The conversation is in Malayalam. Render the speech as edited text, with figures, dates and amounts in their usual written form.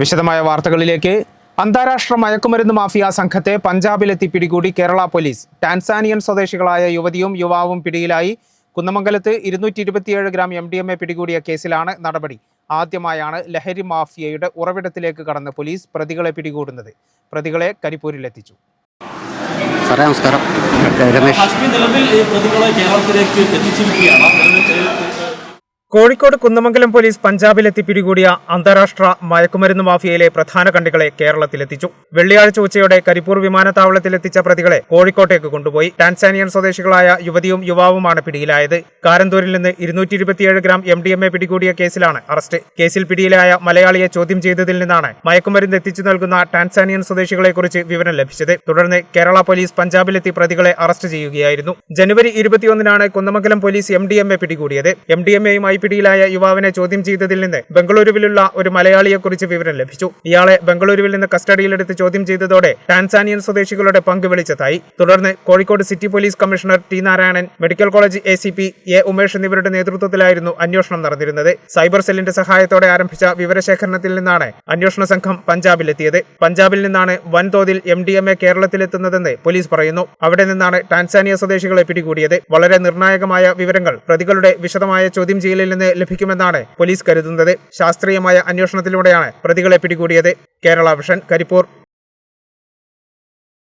വിശദമായ വാർത്തകളിലേക്ക്. അന്താരാഷ്ട്ര മയക്കുമരുന്ന് മാഫിയ സംഘത്തെ പഞ്ചാബിലെത്തി പിടികൂടി കേരള പോലീസ്. ടാൻസാനിയൻ സ്വദേശികളായ യുവതിയും യുവാവും പിടിയിലായി. കുന്നമംഗലത്ത് 227 ഗ്രാം MDMA പിടികൂടിയ കേസിലാണ് നടപടി. ആദ്യമായാണ് ലഹരി മാഫിയയുടെ ഉറവിടത്തിലേക്ക് കടന്ന് പോലീസ് പ്രതികളെ പിടികൂടുന്നത്. പ്രതികളെ കരിപ്പൂരിലെത്തിച്ചു. നമസ്കാരം. കോഴിക്കോട് കുന്നമംഗലം പോലീസ് പഞ്ചാബിലെത്തി പിടികൂടിയ അന്താരാഷ്ട്ര മയക്കുമരുന്ന് മാഫിയയിലെ പ്രധാന കണ്ണികളെ കേരളത്തിലെത്തിച്ചു. വെള്ളിയാഴ്ച ഉച്ചയോടെ കരിപ്പൂർ വിമാനത്താവളത്തിലെത്തിച്ച പ്രതികളെ കോഴിക്കോട്ടേക്ക് കൊണ്ടുപോയി. ടാൻസാനിയൻ സ്വദേശികളായ യുവതിയും യുവാവുമാണ് പിടിയിലായത്. കാരന്തൂരിൽ നിന്ന് 227 ഗ്രാം MDMA പിടികൂടിയ കേസിലാണ് അറസ്റ്റ്. കേസിൽ പിടിയിലായ മലയാളിയെ ചോദ്യം ചെയ്തതിൽ നിന്നാണ് മയക്കുമരുന്ന് എത്തിച്ചു നൽകുന്ന ടാൻസാനിയൻ സ്വദേശികളെക്കുറിച്ച് വിവരം ലഭിച്ചത്. തുടർന്ന് കേരള പോലീസ് പഞ്ചാബിലെത്തി പ്രതികളെ അറസ്റ്റ് ചെയ്യുകയായിരുന്നു. ജനുവരി 21-നാണ് കുന്നമംഗലം പോലീസ് MDMA പിടികൂടിയത്. MDMAയുമായി പിടിയിലായ യുവാവിനെ ചോദ്യം ചെയ്തതിൽ നിന്ന് ബംഗളൂരുവിലുള്ള ഒരു മലയാളിയെക്കുറിച്ച് വിവരം ലഭിച്ചു. ഇയാളെ ബംഗളൂരുവിൽ നിന്ന് കസ്റ്റഡിയിലെടുത്ത് ചോദ്യം ചെയ്തതോടെ ടാൻസാനിയൻ സ്വദേശികളുടെ പങ്ക് വെളിച്ചത്തായി. തുടർന്ന് Kozhikode city police commissioner T. Narayanan, medical college ACP A. Umesh എന്നിവരുടെ നേതൃത്വത്തിലായിരുന്നു അന്വേഷണം നടന്നിരുന്നത്. സൈബർ സെല്ലിന്റെ സഹായത്തോടെ ആരംഭിച്ച വിവരശേഖരണത്തിൽ നിന്നാണ് അന്വേഷണ സംഘം പഞ്ചാബിലെത്തിയത്. പഞ്ചാബിൽ നിന്നാണ് വൻതോതിൽ MDMA കേരളത്തിലെത്തുന്നതെന്ന് പോലീസ് പറയുന്നു. അവിടെ നിന്നാണ് ടാൻസാനിയ സ്വദേശികളെ പിടികൂടിയത്. വളരെ നിർണായകമായ വിവരങ്ങൾ പ്രതികളുടെ വിശദമായ ചോദ്യം ചെയ്യലിൽ നിന്ന് ലഭിക്കുമെന്നാണ് പോലീസ് കരുതുന്നത്. ശാസ്ത്രീയമായ അന്വേഷണത്തിലൂടെയാണ് പ്രതികളെ പിടികൂടിയത്. കേരള വിഷൻ, കരിപ്പൂർ.